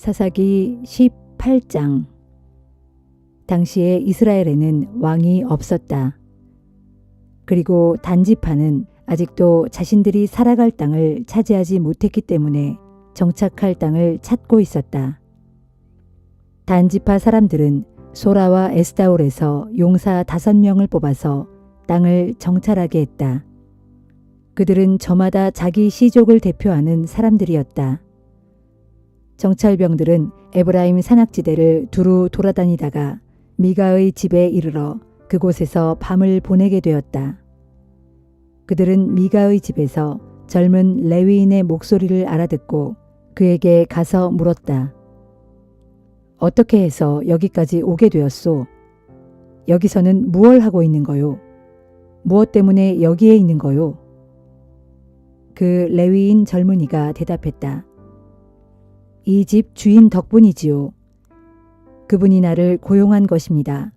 사사기 18장. 당시에 이스라엘에는 왕이 없었다. 그리고 단지파는 아직도 자신들이 살아갈 땅을 차지하지 못했기 때문에 정착할 땅을 찾고 있었다. 단지파 사람들은 소라와 에스다올에서 용사 5명을 뽑아서 땅을 정찰하게 했다. 그들은 저마다 자기 시족을 대표하는 사람들이었다. 정찰병들은 에브라임 산악지대를 두루 돌아다니다가 미가의 집에 이르러 그곳에서 밤을 보내게 되었다. 그들은 미가의 집에서 젊은 레위인의 목소리를 알아듣고 그에게 가서 물었다. 어떻게 해서 여기까지 오게 되었소? 여기서는 무얼 하고 있는 거요? 무엇 때문에 여기에 있는 거요? 그 레위인 젊은이가 대답했다. 이 집 주인 덕분이지요. 그분이 나를 고용한 것입니다.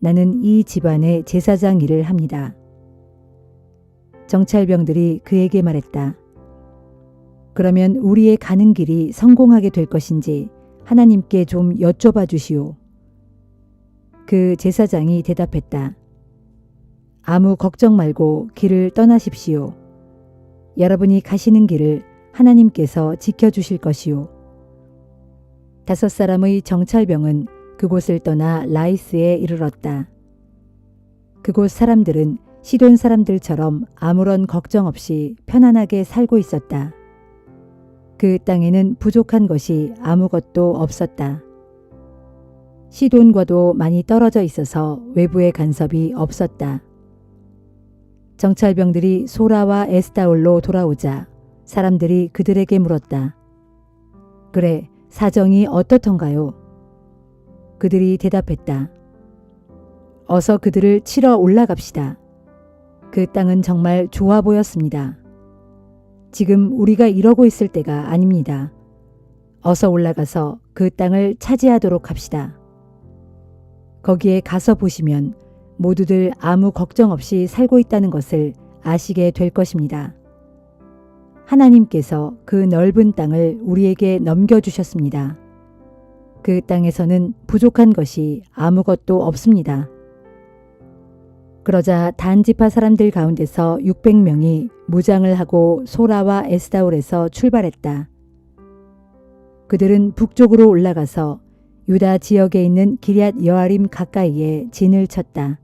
나는 이 집안의 제사장 일을 합니다. 정찰병들이 그에게 말했다. 그러면 우리의 가는 길이 성공하게 될 것인지 하나님께 좀 여쭤봐 주시오. 그 제사장이 대답했다. 아무 걱정 말고 길을 떠나십시오. 여러분이 가시는 길을 하나님께서 지켜주실 것이요. 5사람의 정찰병은 그곳을 떠나 라이스에 이르렀다. 그곳 사람들은 시돈 사람들처럼 아무런 걱정 없이 편안하게 살고 있었다. 그 땅에는 부족한 것이 아무것도 없었다. 시돈과도 많이 떨어져 있어서 외부의 간섭이 없었다. 정찰병들이 소라와 에스다올로 돌아오자 사람들이 그들에게 물었다. 그래, 사정이 어떻던가요? 그들이 대답했다. 어서 그들을 치러 올라갑시다. 그 땅은 정말 좋아 보였습니다. 지금 우리가 이러고 있을 때가 아닙니다. 어서 올라가서 그 땅을 차지하도록 합시다. 거기에 가서 보시면 모두들 아무 걱정 없이 살고 있다는 것을 아시게 될 것입니다. 하나님께서 그 넓은 땅을 우리에게 넘겨주셨습니다. 그 땅에서는 부족한 것이 아무것도 없습니다. 그러자 단지파 사람들 가운데서 600명이 무장을 하고 소라와 에스다올에서 출발했다. 그들은 북쪽으로 올라가서 유다 지역에 있는 기럇 여아림 가까이에 진을 쳤다.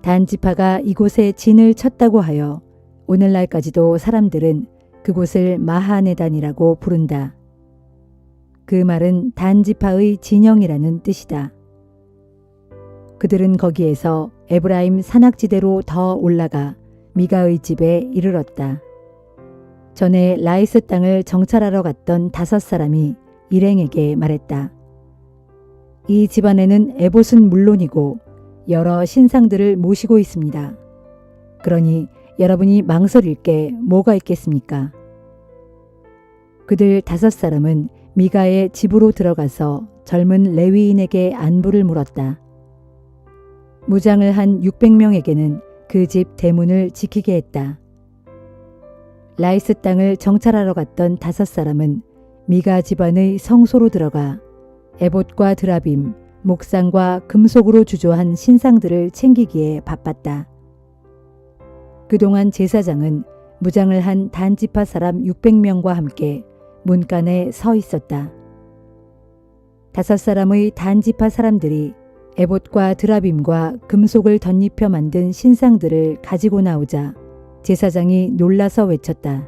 단지파가 이곳에 진을 쳤다고 하여 오늘날까지도 사람들은 그곳을 마하네단이라고 부른다. 그 말은 단지파의 진영이라는 뜻이다. 그들은 거기에서 에브라임 산악지대로 더 올라가 미가의 집에 이르렀다. 전에 라이스 땅을 정찰하러 갔던 5사람이 일행에게 말했다. 이 집안에는 에봇은 물론이고 여러 신상들을 모시고 있습니다. 그러니 여러분이 망설일 게 뭐가 있겠습니까? 그들 5사람은 미가의 집으로 들어가서 젊은 레위인에게 안부를 물었다. 무장을 한 600명에게는 그 집 대문을 지키게 했다. 라이스 땅을 정찰하러 갔던 5사람은 미가 집안의 성소로 들어가 에봇과 드라빔, 목상과 금속으로 주조한 신상들을 챙기기에 바빴다. 그동안 제사장은 무장을 한 단지파 사람 600명과 함께 문간에 서 있었다. 5사람의 단지파 사람들이 에봇과 드라빔과 금속을 덧입혀 만든 신상들을 가지고 나오자 제사장이 놀라서 외쳤다.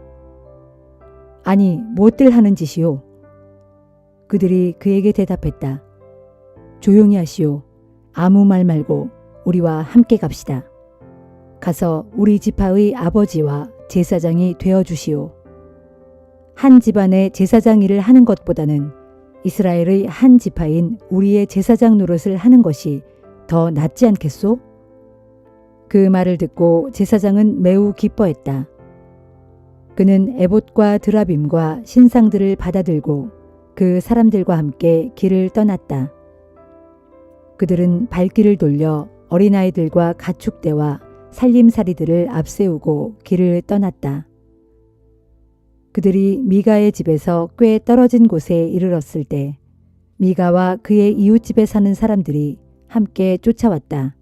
아니, 무엇들 하는 짓이오? 그들이 그에게 대답했다. 조용히 하시오. 아무 말 말고 우리와 함께 갑시다. 가서 우리 지파의 아버지와 제사장이 되어주시오. 한 집안의 제사장 일을 하는 것보다는 이스라엘의 한 지파인 우리의 제사장 노릇을 하는 것이 더 낫지 않겠소? 그 말을 듣고 제사장은 매우 기뻐했다. 그는 에봇과 드라빔과 신상들을 받아들고 그 사람들과 함께 길을 떠났다. 그들은 발길을 돌려 어린아이들과 가축대와 살림살이들을 앞세우고 길을 떠났다. 그들이 미가의 집에서 꽤 떨어진 곳에 이르렀을 때 미가와 그의 이웃집에 사는 사람들이 함께 쫓아왔다.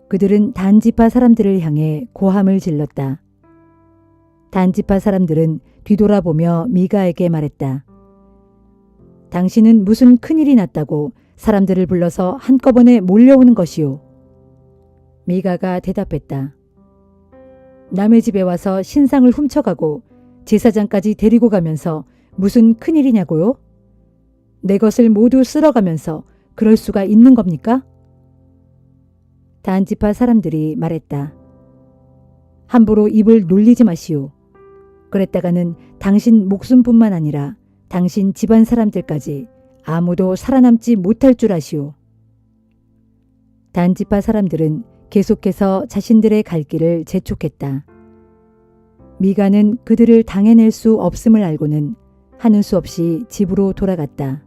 그들은 단지파 사람들을 향해 고함을 질렀다. 단지파 사람들은 뒤돌아보며 미가에게 말했다. 당신은 무슨 큰일이 났다고 사람들을 불러서 한꺼번에 몰려오는 것이오. 미가가 대답했다. 남의 집에 와서 신상을 훔쳐가고 제사장까지 데리고 가면서 무슨 큰일이냐고요? 내 것을 모두 쓸어가면서 그럴 수가 있는 겁니까? 단지파 사람들이 말했다. 함부로 입을 놀리지 마시오. 그랬다가는 당신 목숨뿐만 아니라 당신 집안 사람들까지 아무도 살아남지 못할 줄 아시오. 단지파 사람들은 계속해서 자신들의 갈 길을 재촉했다. 미가는 그들을 당해낼 수 없음을 알고는 하는 수 없이 집으로 돌아갔다.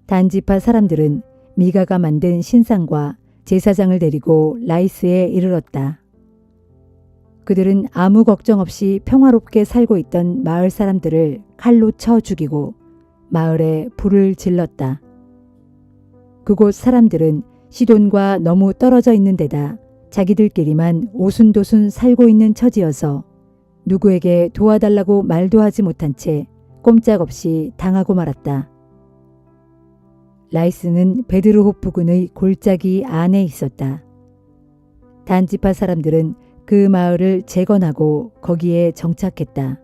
단지파 사람들은 미가가 만든 신상과 제사장을 데리고 라이스에 이르렀다. 그들은 아무 걱정 없이 평화롭게 살고 있던 마을 사람들을 칼로 쳐 죽이고 마을에 불을 질렀다. 그곳 사람들은 시돈과 너무 떨어져 있는 데다 자기들끼리만 오순도순 살고 있는 처지여서 누구에게 도와달라고 말도 하지 못한 채 꼼짝없이 당하고 말았다. 라이스는 베드르홉 부근의 골짜기 안에 있었다. 단지파 사람들은 그 마을을 재건하고 거기에 정착했다.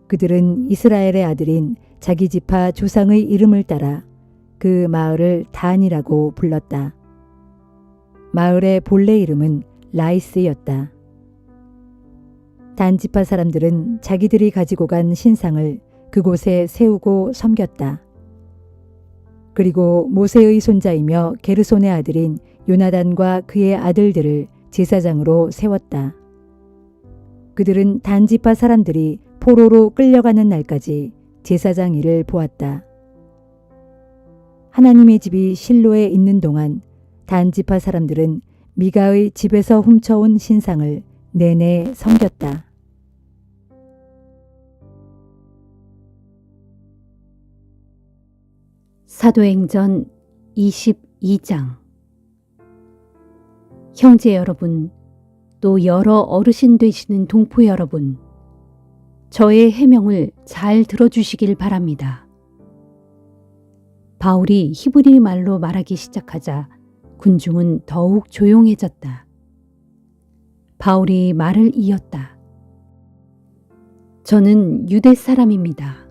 그들은 이스라엘의 아들인 자기 지파 조상의 이름을 따라 그 마을을 단이라고 불렀다. 마을의 본래 이름은 라이스였다. 단지파 사람들은 자기들이 가지고 간 신상을 그곳에 세우고 섬겼다. 그리고 모세의 손자이며 게르손의 아들인 요나단과 그의 아들들을 제사장으로 세웠다. 그들은 단지파 사람들이 포로로 끌려가는 날까지 제사장 일을 보았다. 하나님의 집이 실로에 있는 동안 단지파 사람들은 미가의 집에서 훔쳐온 신상을 내내 섬겼다. 사도행전 22장. 형제 여러분, 또 여러 어르신 되시는 동포 여러분, 저의 해명을 잘 들어주시길 바랍니다. 바울이 히브리 말로 말하기 시작하자 군중은 더욱 조용해졌다. 바울이 말을 이었다. 저는 유대 사람입니다.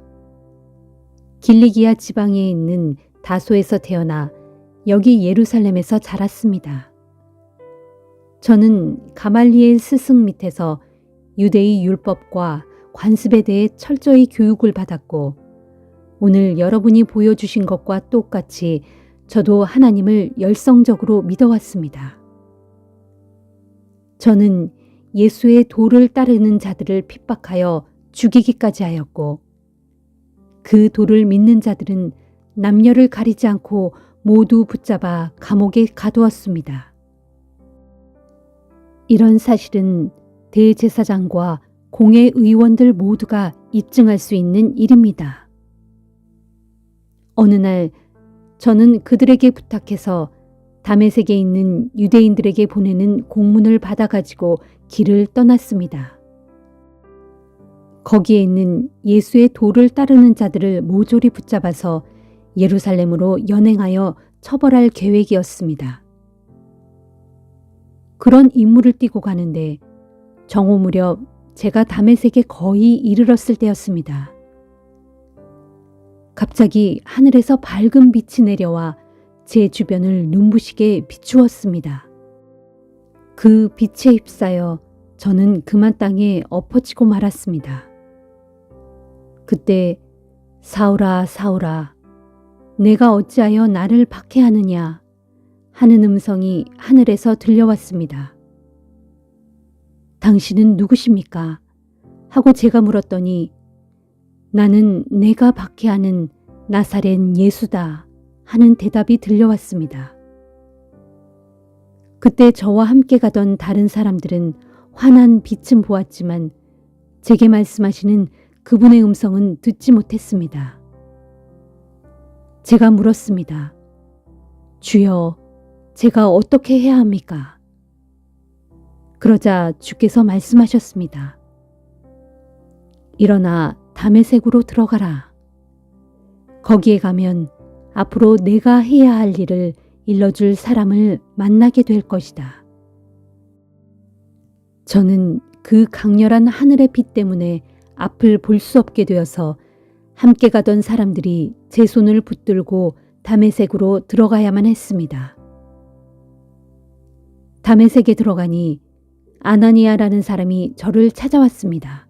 길리기아 지방에 있는 다소에서 태어나 여기 예루살렘에서 자랐습니다. 저는 가말리엘 스승 밑에서 유대의 율법과 관습에 대해 철저히 교육을 받았고 오늘 여러분이 보여주신 것과 똑같이 저도 하나님을 열성적으로 믿어왔습니다. 저는 예수의 도를 따르는 자들을 핍박하여 죽이기까지 하였고 그 도를 믿는 자들은 남녀를 가리지 않고 모두 붙잡아 감옥에 가두었습니다. 이런 사실은 대제사장과 공회 의원들 모두가 입증할 수 있는 일입니다. 어느 날 저는 그들에게 부탁해서 다메섹에 있는 유대인들에게 보내는 공문을 받아가지고 길을 떠났습니다. 거기에 있는 예수의 도를 따르는 자들을 모조리 붙잡아서 예루살렘으로 연행하여 처벌할 계획이었습니다. 그런 임무를 띠고 가는데 정오 무렵 제가 다메섹에 거의 이르렀을 때였습니다. 갑자기 하늘에서 밝은 빛이 내려와 제 주변을 눈부시게 비추었습니다. 그 빛에 휩싸여 저는 그만 땅에 엎어지고 말았습니다. 그때 사울아 사울아 내가 어찌하여 나를 박해하느냐 하는 음성이 하늘에서 들려왔습니다. 당신은 누구십니까? 하고 제가 물었더니 나는 내가 박해하는 나사렛 예수다 하는 대답이 들려왔습니다. 그때 저와 함께 가던 다른 사람들은 환한 빛은 보았지만 제게 말씀하시는 그분의 음성은 듣지 못했습니다. 제가 물었습니다. 주여, 제가 어떻게 해야 합니까? 그러자 주께서 말씀하셨습니다. 일어나 다메섹으로 들어가라. 거기에 가면 앞으로 내가 해야 할 일을 일러줄 사람을 만나게 될 것이다. 저는 그 강렬한 하늘의 빛 때문에 앞을 볼 수 없게 되어서 함께 가던 사람들이 제 손을 붙들고 다메섹으로 들어가야만 했습니다. 다메섹에 들어가니 아나니아라는 사람이 저를 찾아왔습니다.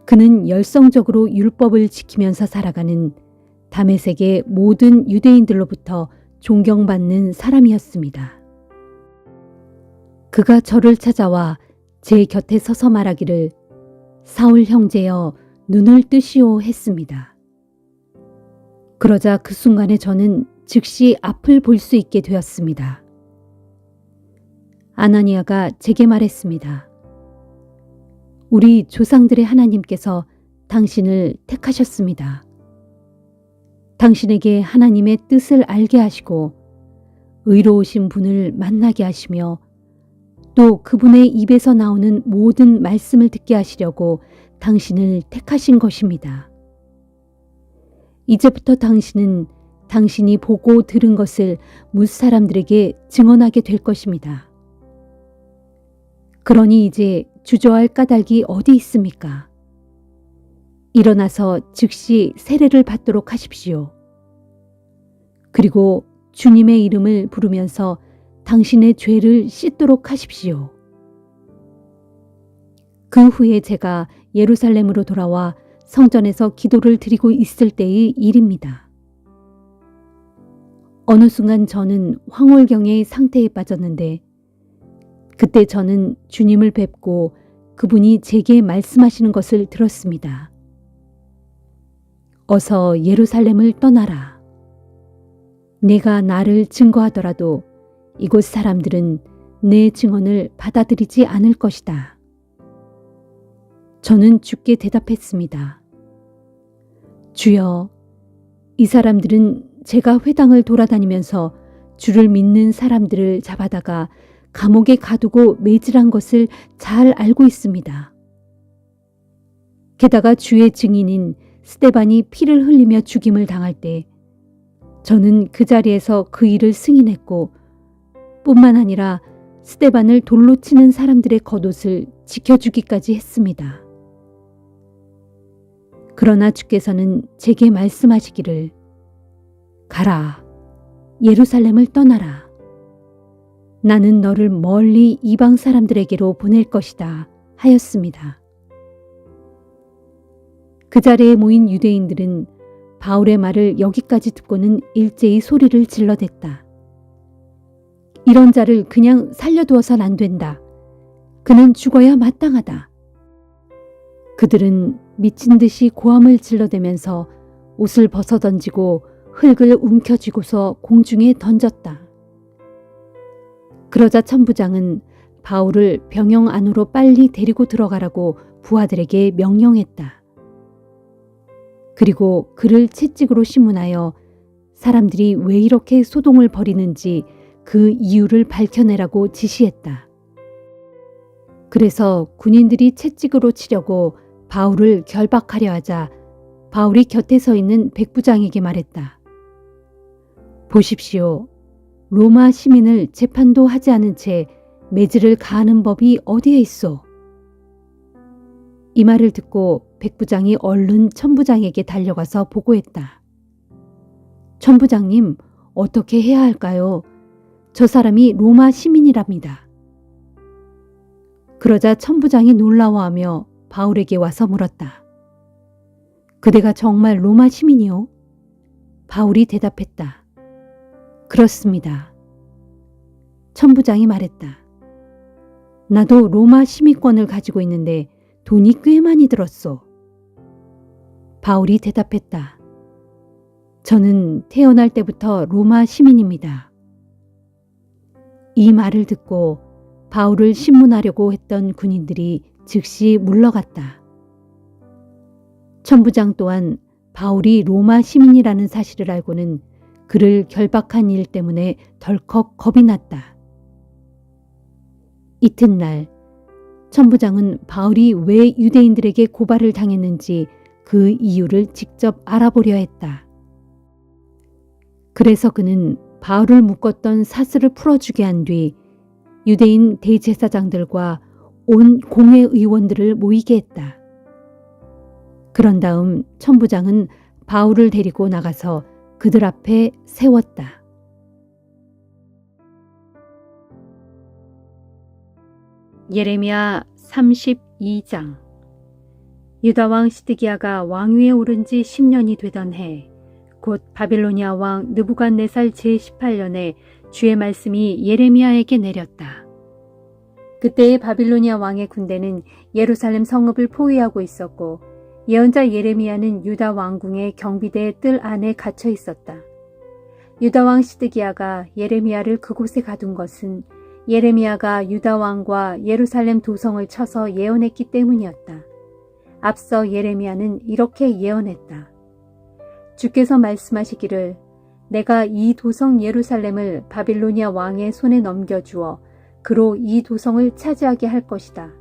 그는 열성적으로 율법을 지키면서 살아가는 다메섹의 모든 유대인들로부터 존경받는 사람이었습니다. 그가 저를 찾아와 제 곁에 서서 말하기를 사울 형제여 눈을 뜨시오 했습니다. 그러자 그 순간에 저는 즉시 앞을 볼 수 있게 되었습니다. 아나니아가 제게 말했습니다. 우리 조상들의 하나님께서 당신을 택하셨습니다. 당신에게 하나님의 뜻을 알게 하시고 의로우신 분을 만나게 하시며 또 그분의 입에서 나오는 모든 말씀을 듣게 하시려고 당신을 택하신 것입니다. 이제부터 당신은 당신이 보고 들은 것을 뭇사람들에게 증언하게 될 것입니다. 그러니 이제 주저할 까닭이 어디 있습니까? 일어나서 즉시 세례를 받도록 하십시오. 그리고 주님의 이름을 부르면서 당신의 죄를 씻도록 하십시오. 그 후에 제가 예루살렘으로 돌아와 성전에서 기도를 드리고 있을 때의 일입니다. 어느 순간 저는 황홀경의 상태에 빠졌는데 그때 저는 주님을 뵙고 그분이 제게 말씀하시는 것을 들었습니다. 어서 예루살렘을 떠나라. 내가 나를 증거하더라도 이곳 사람들은 내 증언을 받아들이지 않을 것이다. 저는 주께 대답했습니다. 주여, 이 사람들은 제가 회당을 돌아다니면서 주를 믿는 사람들을 잡아다가 감옥에 가두고 매질한 것을 잘 알고 있습니다. 게다가 주의 증인인 스데반이 피를 흘리며 죽임을 당할 때 저는 그 자리에서 그 일을 승인했고 뿐만 아니라 스데반을 돌로 치는 사람들의 겉옷을 지켜주기까지 했습니다. 그러나 주께서는 제게 말씀하시기를 가라, 예루살렘을 떠나라. 나는 너를 멀리 이방 사람들에게로 보낼 것이다 하였습니다. 그 자리에 모인 유대인들은 바울의 말을 여기까지 듣고는 일제히 소리를 질러댔다. 이런 자를 그냥 살려두어선 안 된다. 그는 죽어야 마땅하다. 그들은 미친 듯이 고함을 질러대면서 옷을 벗어던지고 흙을 움켜쥐고서 공중에 던졌다. 그러자 천부장은 바울을 병영 안으로 빨리 데리고 들어가라고 부하들에게 명령했다. 그리고 그를 채찍으로 신문하여 사람들이 왜 이렇게 소동을 벌이는지 그 이유를 밝혀내라고 지시했다. 그래서 군인들이 채찍으로 치려고 바울을 결박하려 하자 바울이 곁에 서 있는 백부장에게 말했다. 보십시오. 로마 시민을 재판도 하지 않은 채 매질을 가하는 법이 어디에 있소? 이 말을 듣고 백부장이 얼른 천부장에게 달려가서 보고했다. 천부장님, 어떻게 해야 할까요? 저 사람이 로마 시민이랍니다. 그러자 천부장이 놀라워하며 바울에게 와서 물었다. 그대가 정말 로마 시민이요? 바울이 대답했다. 그렇습니다. 천부장이 말했다. 나도 로마 시민권을 가지고 있는데 돈이 꽤 많이 들었소. 바울이 대답했다. 저는 태어날 때부터 로마 시민입니다. 이 말을 듣고 바울을 신문하려고 했던 군인들이 즉시 물러갔다. 천부장 또한 바울이 로마 시민이라는 사실을 알고는 그를 결박한 일 때문에 덜컥 겁이 났다. 이튿날 천부장은 바울이 왜 유대인들에게 고발을 당했는지 그 이유를 직접 알아보려 했다. 그래서 그는 바울을 묶었던 사슬을 풀어주게 한 뒤 유대인 대제사장들과 온 공회 의원들을 모이게 했다. 그런 다음 천부장은 바울을 데리고 나가서 그들 앞에 세웠다. 예레미야 32장. 유다왕 시드기야가 왕위에 오른 지 10년이 되던 해, 곧 바빌로니아 왕 느부갓네살 제18년에 주의 말씀이 예레미야에게 내렸다. 그때의 바빌로니아 왕의 군대는 예루살렘 성읍을 포위하고 있었고 예언자 예레미야는 유다 왕궁의 경비대의 뜰 안에 갇혀 있었다. 유다 왕 시드기야가 예레미야를 그곳에 가둔 것은 예레미야가 유다 왕과 예루살렘 도성을 쳐서 예언했기 때문이었다. 앞서 예레미야는 이렇게 예언했다. 주께서 말씀하시기를 내가 이 도성 예루살렘을 바빌로니아 왕의 손에 넘겨주어 그로 이 도성을 차지하게 할 것이다.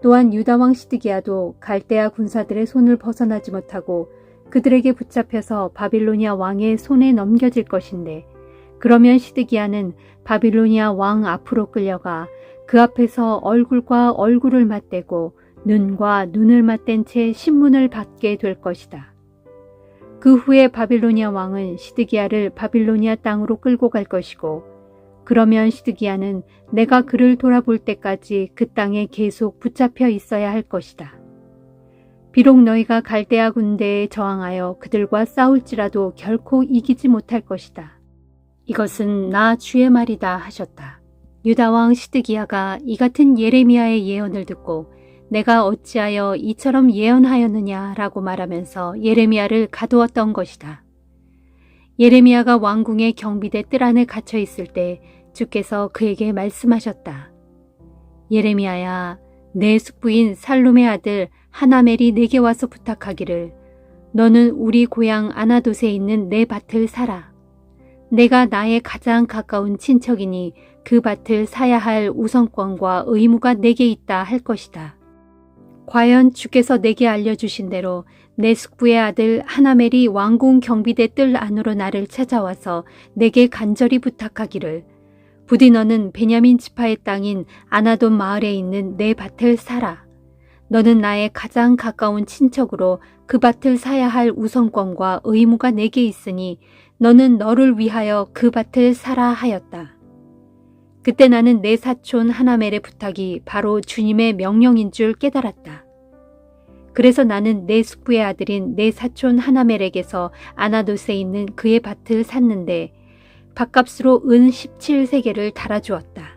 또한 유다 왕 시드기야도 갈대아 군사들의 손을 벗어나지 못하고 그들에게 붙잡혀서 바빌로니아 왕의 손에 넘겨질 것인데 그러면 시드기야는 바빌로니아 왕 앞으로 끌려가 그 앞에서 얼굴과 얼굴을 맞대고 눈과 눈을 맞댄 채 신문을 받게 될 것이다. 그 후에 바빌로니아 왕은 시드기야를 바빌로니아 땅으로 끌고 갈 것이고 그러면 시드기야는 내가 그를 돌아볼 때까지 그 땅에 계속 붙잡혀 있어야 할 것이다. 비록 너희가 갈대아 군대에 저항하여 그들과 싸울지라도 결코 이기지 못할 것이다. 이것은 나 주의 말이다 하셨다. 유다 왕 시드기야가 이 같은 예레미야의 예언을 듣고 내가 어찌하여 이처럼 예언하였느냐라고 말하면서 예레미야를 가두었던 것이다. 예레미야가 왕궁의 경비대 뜰 안에 갇혀 있을 때 주께서 그에게 말씀하셨다. 예레미야야, 내 숙부인 살룸의 아들 하나멜이 내게 와서 부탁하기를 너는 우리 고향 아나돗에 있는 내 밭을 사라. 내가 나의 가장 가까운 친척이니 그 밭을 사야 할 우선권과 의무가 내게 있다 할 것이다. 과연 주께서 내게 알려주신 대로 내 숙부의 아들 하나멜이 왕궁 경비대 뜰 안으로 나를 찾아와서 내게 간절히 부탁하기를 부디 너는 베냐민 지파의 땅인 아나돗 마을에 있는 내 밭을 사라. 너는 나의 가장 가까운 친척으로 그 밭을 사야 할 우선권과 의무가 내게 있으니 너는 너를 위하여 그 밭을 사라 하였다. 그때 나는 내 사촌 하나멜의 부탁이 바로 주님의 명령인 줄 깨달았다. 그래서 나는 내 숙부의 아들인 내 사촌 하나멜에게서 아나돗에 있는 그의 밭을 샀는데 밭값으로 은 17세겔을 달아주었다.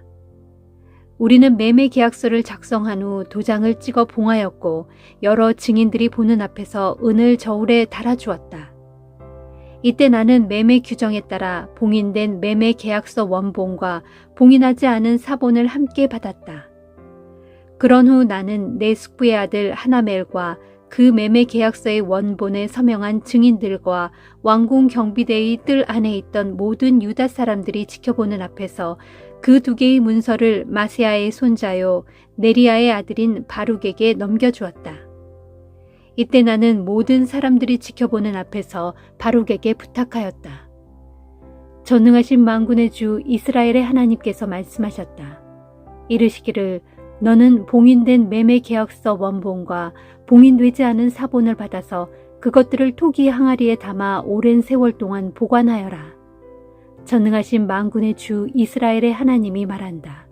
우리는 매매 계약서를 작성한 후 도장을 찍어 봉하였고 여러 증인들이 보는 앞에서 은을 저울에 달아주었다. 이때 나는 매매 규정에 따라 봉인된 매매 계약서 원본과 봉인하지 않은 사본을 함께 받았다. 그런 후 나는 내 숙부의 아들 하나멜과 그 매매 계약서의 원본에 서명한 증인들과 왕궁 경비대의 뜰 안에 있던 모든 유다 사람들이 지켜보는 앞에서 그 두 개의 문서를 마세아의 손자요 네리야의 아들인 바룩에게 넘겨주었다. 이때 나는 모든 사람들이 지켜보는 앞에서 바룩에게 부탁하였다. 전능하신 만군의 주 이스라엘의 하나님께서 말씀하셨다. 이르시기를 너는 봉인된 매매 계약서 원본과 봉인되지 않은 사본을 받아서 그것들을 토기 항아리에 담아 오랜 세월 동안 보관하여라. 전능하신 만군의 주 이스라엘의 하나님이 말한다.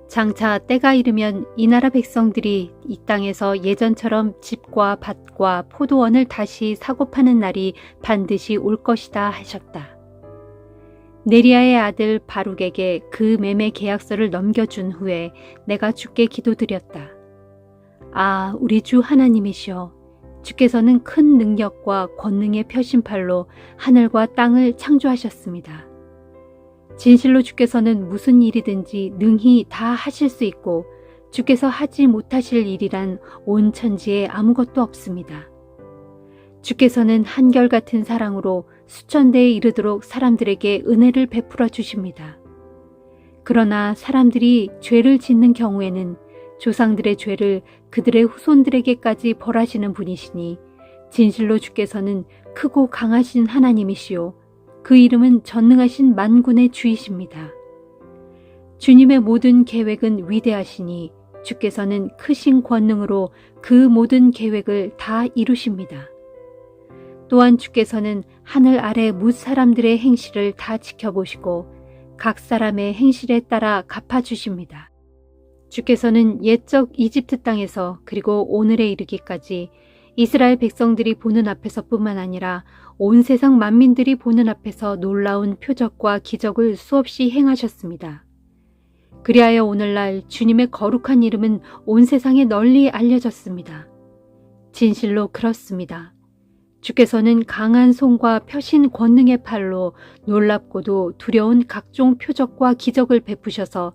장차 때가 이르면 이 나라 백성들이 이 땅에서 예전처럼 집과 밭과 포도원을 다시 사고 파는 날이 반드시 올 것이다 하셨다. 네리야의 아들 바룩에게 그 매매 계약서를 넘겨준 후에 내가 주께 기도드렸다. 아, 우리 주 하나님이시여, 주께서는 큰 능력과 권능의 표심팔로 하늘과 땅을 창조하셨습니다. 진실로 주께서는 무슨 일이든지 능히 다 하실 수 있고 주께서 하지 못하실 일이란 온 천지에 아무것도 없습니다. 주께서는 한결같은 사랑으로 수천대에 이르도록 사람들에게 은혜를 베풀어 주십니다. 그러나 사람들이 죄를 짓는 경우에는 조상들의 죄를 그들의 후손들에게까지 벌하시는 분이시니 진실로 주께서는 크고 강하신 하나님이시요 그 이름은 전능하신 만군의 주이십니다. 주님의 모든 계획은 위대하시니 주께서는 크신 권능으로 그 모든 계획을 다 이루십니다. 또한 주께서는 하늘 아래 뭇 사람들의 행실을 다 지켜보시고 각 사람의 행실에 따라 갚아주십니다. 주께서는 옛적 이집트 땅에서 그리고 오늘에 이르기까지 이스라엘 백성들이 보는 앞에서 뿐만 아니라 온 세상 만민들이 보는 앞에서 놀라운 표적과 기적을 수없이 행하셨습니다. 그리하여 오늘날 주님의 거룩한 이름은 온 세상에 널리 알려졌습니다. 진실로 그렇습니다. 주께서는 강한 손과 펴신 권능의 팔로 놀랍고도 두려운 각종 표적과 기적을 베푸셔서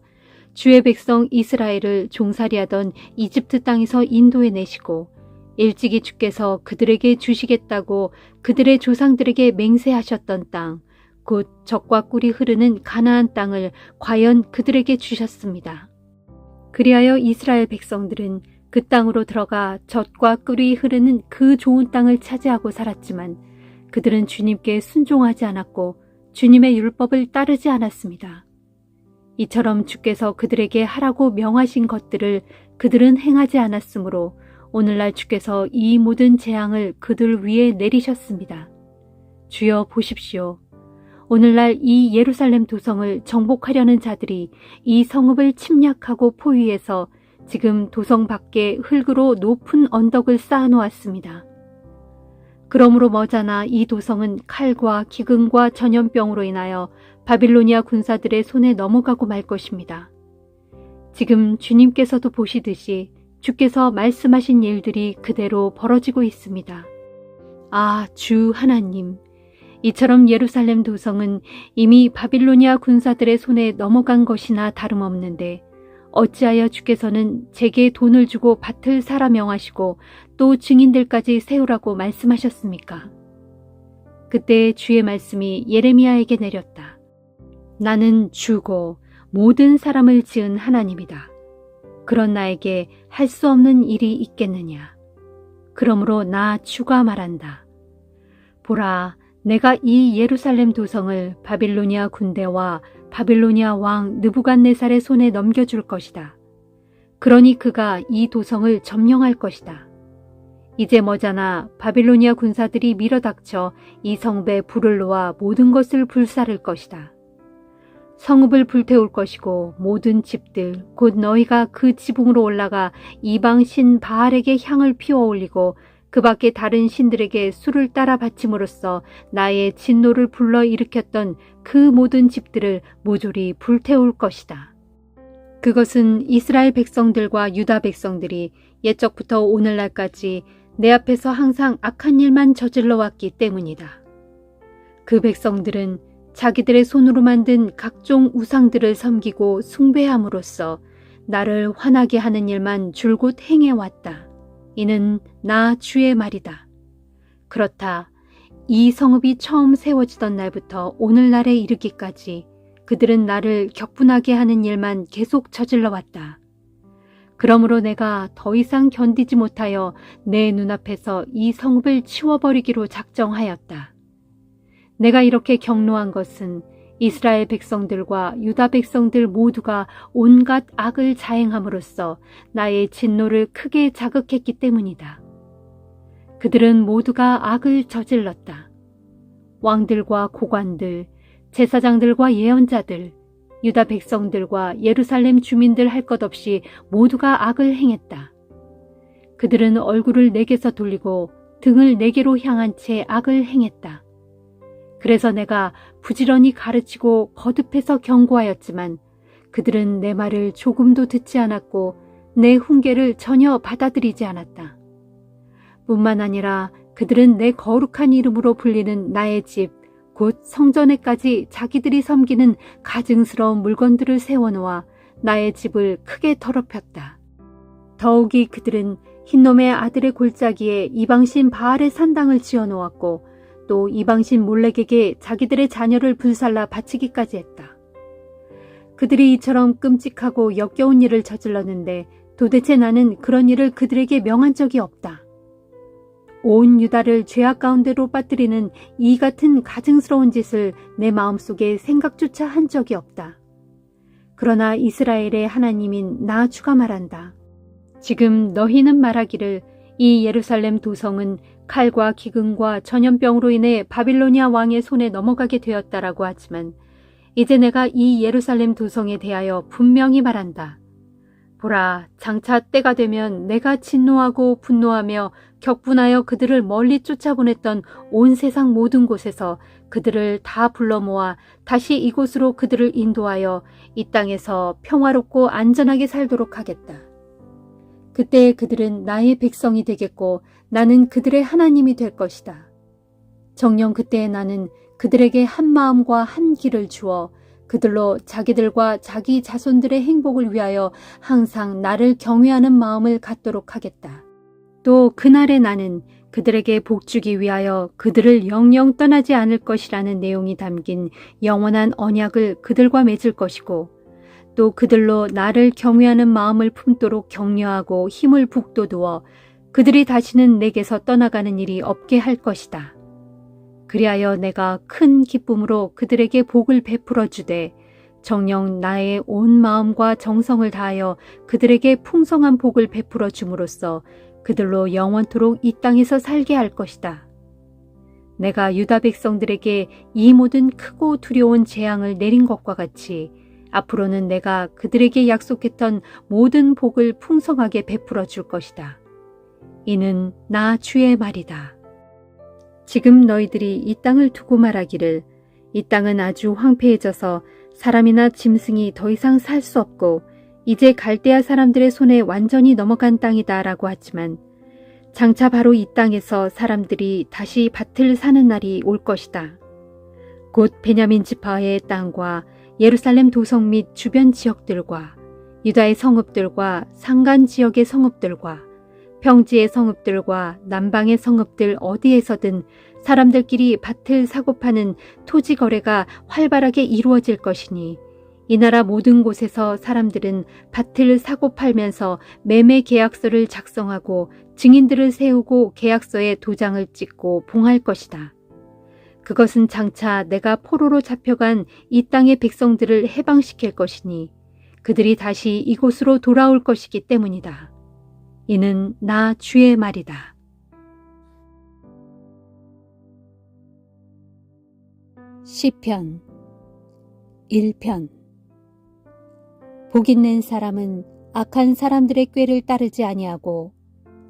주의 백성 이스라엘을 종살이하던 이집트 땅에서 인도해 내시고 일찍이 주께서 그들에게 주시겠다고 그들의 조상들에게 맹세하셨던 땅, 곧 젖과 꿀이 흐르는 가나안 땅을 과연 그들에게 주셨습니다. 그리하여 이스라엘 백성들은 그 땅으로 들어가 젖과 꿀이 흐르는 그 좋은 땅을 차지하고 살았지만 그들은 주님께 순종하지 않았고 주님의 율법을 따르지 않았습니다. 이처럼 주께서 그들에게 하라고 명하신 것들을 그들은 행하지 않았으므로 오늘날 주께서 이 모든 재앙을 그들 위에 내리셨습니다. 주여 보십시오. 오늘날 이 예루살렘 도성을 정복하려는 자들이 이 성읍을 침략하고 포위해서 지금 도성 밖에 흙으로 높은 언덕을 쌓아놓았습니다. 그러므로 머자나 이 도성은 칼과 기근과 전염병으로 인하여 바빌로니아 군사들의 손에 넘어가고 말 것입니다. 지금 주님께서도 보시듯이 주께서 말씀하신 일들이 그대로 벌어지고 있습니다. 아, 주 하나님, 이처럼 예루살렘 도성은 이미 바빌로니아 군사들의 손에 넘어간 것이나 다름없는데 어찌하여 주께서는 제게 돈을 주고 밭을 사라 명하시고 또 증인들까지 세우라고 말씀하셨습니까? 그때 주의 말씀이 예레미야에게 내렸다. 나는 주고 모든 사람을 지은 하나님이다. 그런 나에게 할 수 없는 일이 있겠느냐. 그러므로 나 주가 말한다. 보라, 내가 이 예루살렘 도성을 바빌로니아 군대와 바빌로니아 왕 느부갓네살의 손에 넘겨줄 것이다. 그러니 그가 이 도성을 점령할 것이다. 이제 머자나 바빌로니아 군사들이 밀어닥쳐 이 성읍에 불을 놓아 모든 것을 불사를 것이다. 성읍을 불태울 것이고 모든 집들 곧 너희가 그 지붕으로 올라가 이방 신 바알에게 향을 피워 올리고 그 밖에 다른 신들에게 술을 따라 바침으로써 나의 진노를 불러 일으켰던 그 모든 집들을 모조리 불태울 것이다. 그것은 이스라엘 백성들과 유다 백성들이 옛적부터 오늘날까지 내 앞에서 항상 악한 일만 저질러 왔기 때문이다. 그 백성들은 자기들의 손으로 만든 각종 우상들을 섬기고 숭배함으로써 나를 화나게 하는 일만 줄곧 행해왔다. 이는 나 주의 말이다. 그렇다. 이 성읍이 처음 세워지던 날부터 오늘날에 이르기까지 그들은 나를 격분하게 하는 일만 계속 저질러 왔다. 그러므로 내가 더 이상 견디지 못하여 내 눈앞에서 이 성읍을 치워버리기로 작정하였다. 내가 이렇게 격노한 것은 이스라엘 백성들과 유다 백성들 모두가 온갖 악을 자행함으로써 나의 진노를 크게 자극했기 때문이다. 그들은 모두가 악을 저질렀다. 왕들과 고관들, 제사장들과 예언자들, 유다 백성들과 예루살렘 주민들 할 것 없이 모두가 악을 행했다. 그들은 얼굴을 내게서 돌리고 등을 내게로 향한 채 악을 행했다. 그래서 내가 부지런히 가르치고 거듭해서 경고하였지만 그들은 내 말을 조금도 듣지 않았고 내 훈계를 전혀 받아들이지 않았다. 뿐만 아니라 그들은 내 거룩한 이름으로 불리는 나의 집, 곧 성전에까지 자기들이 섬기는 가증스러운 물건들을 세워놓아 나의 집을 크게 더럽혔다. 더욱이 그들은 흰놈의 아들의 골짜기에 이방신 바알의 산당을 지어놓았고 또 이방신 몰렉에게 자기들의 자녀를 불살라 바치기까지 했다. 그들이 이처럼 끔찍하고 역겨운 일을 저질렀는데 도대체 나는 그런 일을 그들에게 명한 적이 없다. 온 유다를 죄악 가운데로 빠뜨리는 이 같은 가증스러운 짓을 내 마음속에 생각조차 한 적이 없다. 그러나 이스라엘의 하나님인 나 주가 말한다. 지금 너희는 말하기를 이 예루살렘 도성은 칼과 기근과 전염병으로 인해 바빌로니아 왕의 손에 넘어가게 되었다라고 하지만 이제 내가 이 예루살렘 도성에 대하여 분명히 말한다. 보라, 장차 때가 되면 내가 진노하고 분노하며 격분하여 그들을 멀리 쫓아보냈던 온 세상 모든 곳에서 그들을 다 불러 모아 다시 이곳으로 그들을 인도하여 이 땅에서 평화롭고 안전하게 살도록 하겠다. 그때 그들은 나의 백성이 되겠고 나는 그들의 하나님이 될 것이다. 정녕 그때 나는 그들에게 한 마음과 한 길을 주어 그들로 자기들과 자기 자손들의 행복을 위하여 항상 나를 경외하는 마음을 갖도록 하겠다. 또 그날에 나는 그들에게 복주기 위하여 그들을 영영 떠나지 않을 것이라는 내용이 담긴 영원한 언약을 그들과 맺을 것이고 또 그들로 나를 경외하는 마음을 품도록 격려하고 힘을 북돋우어 그들이 다시는 내게서 떠나가는 일이 없게 할 것이다. 그리하여 내가 큰 기쁨으로 그들에게 복을 베풀어 주되 정녕 나의 온 마음과 정성을 다하여 그들에게 풍성한 복을 베풀어 줌으로써 그들로 영원토록 이 땅에서 살게 할 것이다. 내가 유다 백성들에게 이 모든 크고 두려운 재앙을 내린 것과 같이 앞으로는 내가 그들에게 약속했던 모든 복을 풍성하게 베풀어 줄 것이다. 이는 나 주의 말이다. 지금 너희들이 이 땅을 두고 말하기를 이 땅은 아주 황폐해져서 사람이나 짐승이 더 이상 살 수 없고 이제 갈대아 사람들의 손에 완전히 넘어간 땅이다 라고 하지만 장차 바로 이 땅에서 사람들이 다시 밭을 사는 날이 올 것이다. 곧 베냐민 지파의 땅과 예루살렘 도성 및 주변 지역들과 유다의 성읍들과 산간 지역의 성읍들과 평지의 성읍들과 남방의 성읍들 어디에서든 사람들끼리 밭을 사고 파는 토지 거래가 활발하게 이루어질 것이니 이 나라 모든 곳에서 사람들은 밭을 사고 팔면서 매매 계약서를 작성하고 증인들을 세우고 계약서에 도장을 찍고 봉할 것이다. 그것은 장차 내가 포로로 잡혀간 이 땅의 백성들을 해방시킬 것이니 그들이 다시 이곳으로 돌아올 것이기 때문이다. 이는 나 주의 말이다. 시편 1편. 복있는 사람은 악한 사람들의 꾀를 따르지 아니하고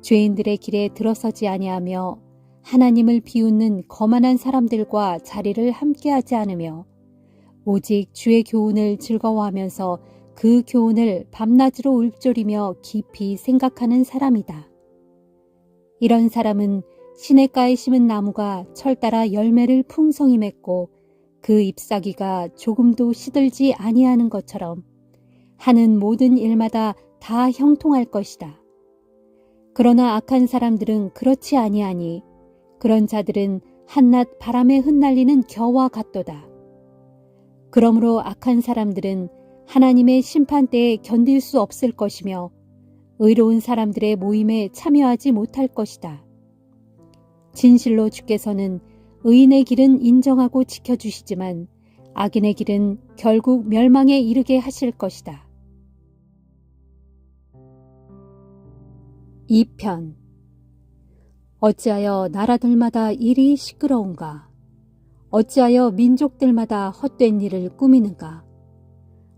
죄인들의 길에 들어서지 아니하며 하나님을 비웃는 거만한 사람들과 자리를 함께하지 않으며 오직 주의 교훈을 즐거워하면서 그 교훈을 밤낮으로 읊조리며 깊이 생각하는 사람이다. 이런 사람은 시냇가에 심은 나무가 철 따라 열매를 풍성히 맺고 그 잎사귀가 조금도 시들지 아니하는 것처럼 하는 모든 일마다 다 형통할 것이다. 그러나 악한 사람들은 그렇지 아니하니 그런 자들은 한낮 바람에 흩날리는 겨와 같도다. 그러므로 악한 사람들은 하나님의 심판대에 견딜 수 없을 것이며 의로운 사람들의 모임에 참여하지 못할 것이다. 진실로 주께서는 의인의 길은 인정하고 지켜주시지만 악인의 길은 결국 멸망에 이르게 하실 것이다. 2편. 어찌하여 나라들마다 일이 시끄러운가? 어찌하여 민족들마다 헛된 일을 꾸미는가?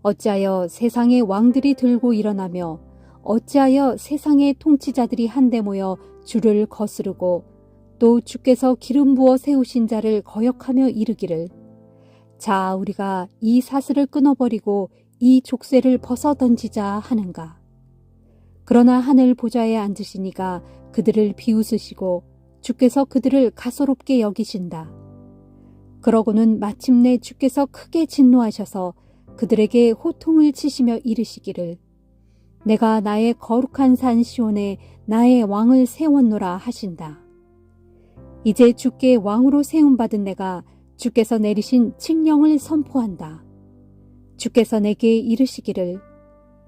어찌하여 세상의 왕들이 들고 일어나며 어찌하여 세상의 통치자들이 한데 모여 주를 거스르고 또 주께서 기름 부어 세우신 자를 거역하며 이르기를 자 우리가 이 사슬을 끊어버리고 이 족쇄를 벗어 던지자 하는가? 그러나 하늘 보좌에 앉으시니가 그들을 비웃으시고 주께서 그들을 가소롭게 여기신다. 그러고는 마침내 주께서 크게 진노하셔서 그들에게 호통을 치시며 이르시기를 내가 나의 거룩한 산 시온에 나의 왕을 세웠노라 하신다. 이제 주께 왕으로 세움받은 내가 주께서 내리신 칙령을 선포한다. 주께서 내게 이르시기를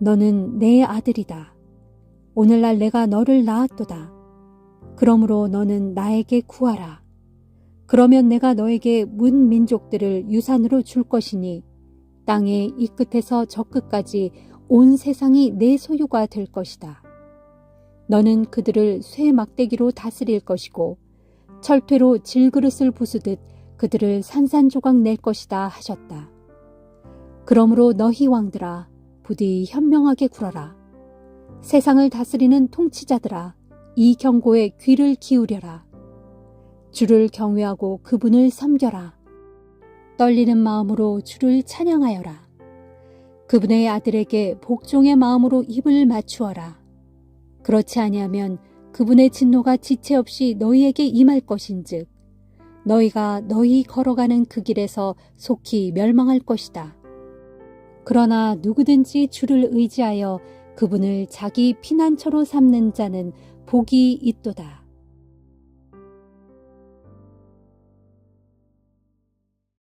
너는 내 아들이다. 오늘날 내가 너를 낳았도다. 그러므로 너는 나에게 구하라. 그러면 내가 너에게 문 민족들을 유산으로 줄 것이니 땅의 이 끝에서 저 끝까지 온 세상이 내 소유가 될 것이다. 너는 그들을 쇠 막대기로 다스릴 것이고 철퇴로 질그릇을 부수듯 그들을 산산조각 낼 것이다 하셨다. 그러므로 너희 왕들아 부디 현명하게 굴어라. 세상을 다스리는 통치자들아 이 경고에 귀를 기울여라. 주를 경외하고 그분을 섬겨라. 떨리는 마음으로 주를 찬양하여라. 그분의 아들에게 복종의 마음으로 입을 맞추어라. 그렇지 아니하면 그분의 진노가 지체 없이 너희에게 임할 것인즉 너희가 너희 걸어가는 그 길에서 속히 멸망할 것이다. 그러나 누구든지 주를 의지하여 그분을 자기 피난처로 삼는 자는 복이 있도다.